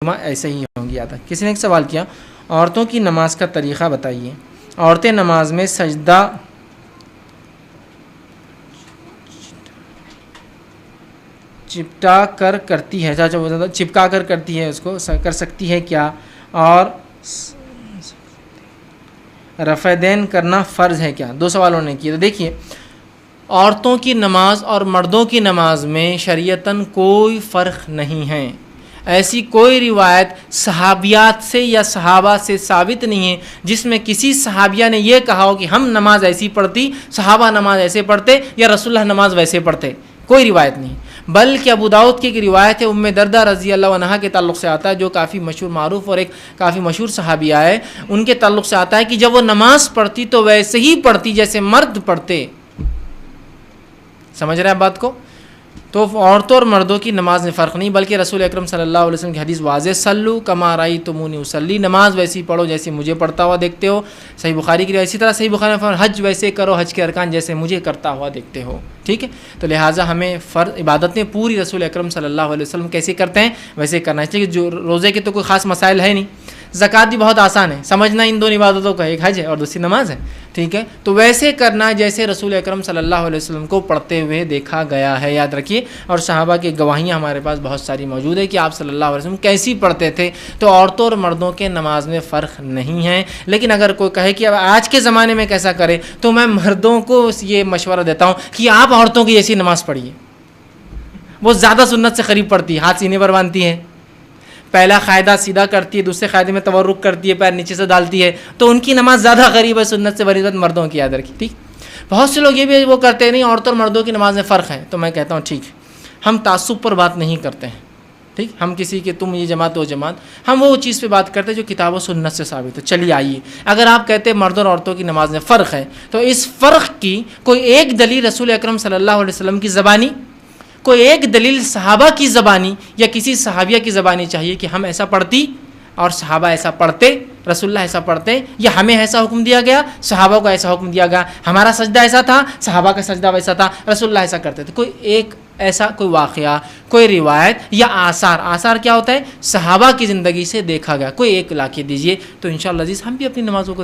ایسے ہی ہوں گی یاد رکھ۔ کسی نے ایک سوال کیا، عورتوں کی نماز کا طریقہ بتائیے۔ عورتیں نماز میں سجدہ چپٹا کر کرتی ہے، چپکا کر کرتی ہے، اس کو کر سکتی ہے کیا؟ اور رفع دین کرنا فرض ہے کیا؟ دو سوالوں نے کیے۔ تو دیکھیے، عورتوں کی نماز اور مردوں کی نماز میں شریعتاً کوئی فرق نہیں ہے۔ ایسی کوئی روایت صحابیات سے یا صحابہ سے ثابت نہیں ہے جس میں کسی صحابیہ نے یہ کہا ہو کہ ہم نماز ایسی پڑھتی، صحابہ نماز ایسے پڑھتے یا رسول اللہ نماز ویسے پڑھتے۔ کوئی روایت نہیں، بلکہ ابو داؤد کی ایک روایت ہے، ام دردہ رضی اللہ عنہا کے تعلق سے آتا ہے، جو کافی مشہور معروف اور ایک کافی مشہور صحابیہ ہے۔ ان کے تعلق سے آتا ہے کہ جب وہ نماز پڑھتی تو ویسے ہی پڑھتی جیسے مرد پڑھتے۔ سمجھ رہے ہیں بات کو؟ تو عورتوں اور مردوں کی نماز میں فرق نہیں، بلکہ رسول اکرم صلی اللہ علیہ وسلم کی حدیث واضح، سلو کما رأیتمونی اصلی، نماز ویسی پڑھو جیسے مجھے پڑھتا ہوا دیکھتے ہو۔ صحیح بخاری کی روایت، اسی طرح صحیح بخاری میں فرمایا، حج ویسے کرو، حج کے ارکان جیسے مجھے کرتا ہوا دیکھتے ہو۔ ٹھیک ہے، تو لہٰذا ہمیں فرض عبادتیں پوری رسول اکرم صلی اللہ علیہ وسلم کیسے کرتے ہیں ویسے کرنا ہے۔ جو روزے کے تو کوئی خاص مسائل ہے نہیں، زکوٰۃ بھی بہت آسان ہے سمجھنا، ان دو عبادتوں کا، ایک حج ہے اور دوسری نماز ہے۔ ٹھیک ہے، تو ویسے کرنا جیسے رسول اکرم صلی اللہ علیہ وسلم کو پڑھتے ہوئے دیکھا گیا ہے، یاد رکھیے۔ اور صحابہ کی گواہیاں ہمارے پاس بہت ساری موجود ہے کہ آپ صلی اللہ علیہ وسلم کیسی پڑھتے تھے۔ تو عورتوں اور مردوں کے نماز میں فرق نہیں ہے، لیکن اگر کوئی کہے کہ اب آج کے زمانے میں کیسا کرے، تو میں مردوں کو یہ مشورہ دیتا ہوں کہ آپ عورتوں کی جیسی نماز پڑھیے۔ وہ زیادہ سنت سے قریب پڑھتی ہے، ہاتھ سینے پر باندھتی ہے، پہلا قاعدہ سیدھا کرتی ہے، دوسرے قاعدے میں تورک کرتی ہے، پیر نیچے سے ڈالتی ہے، تو ان کی نماز زیادہ قریب ہے سنت سے بنسبت مردوں کی، یاد رکھی۔ ٹھیک، بہت سے لوگ یہ بھی وہ کرتے نہیں، عورتوں اور مردوں کی نماز میں فرق ہے، تو میں کہتا ہوں ٹھیک، ہم تعصب پر بات نہیں کرتے ہیں۔ ٹھیک، ہم کسی کے تم یہ جماعت وہ جماعت، ہم وہ چیز پہ بات کرتے ہیں جو کتاب و سنت سے ثابت ہے۔ چلیے آئیے، اگر آپ کہتے ہیں مردوں اور عورتوں کی نماز میں فرق ہے، تو اس فرق کی کوئی ایک دلیل رسول اکرم صلی اللہ علیہ وسلم کی زبانی، کوئی ایک دلیل صحابہ کی زبانی یا کسی صحابیہ کی زبانی چاہیے کہ ہم ایسا پڑھتی اور صحابہ ایسا پڑھتے، رسول اللہ ایسا پڑھتے، یا ہمیں ایسا حکم دیا گیا، صحابہ کو ایسا حکم دیا گیا، ہمارا سجدہ ایسا تھا، صحابہ کا سجدہ ویسا تھا، رسول اللہ ایسا کرتے تھے۔ کوئی ایک ایسا کوئی واقعہ، کوئی روایت یا آثار کیا ہوتا ہے؟ صحابہ کی زندگی سے دیکھا گیا، کوئی ایک لا کے دیجیے، تو انشاءاللہ عزیز ہم بھی اپنی نمازوں کو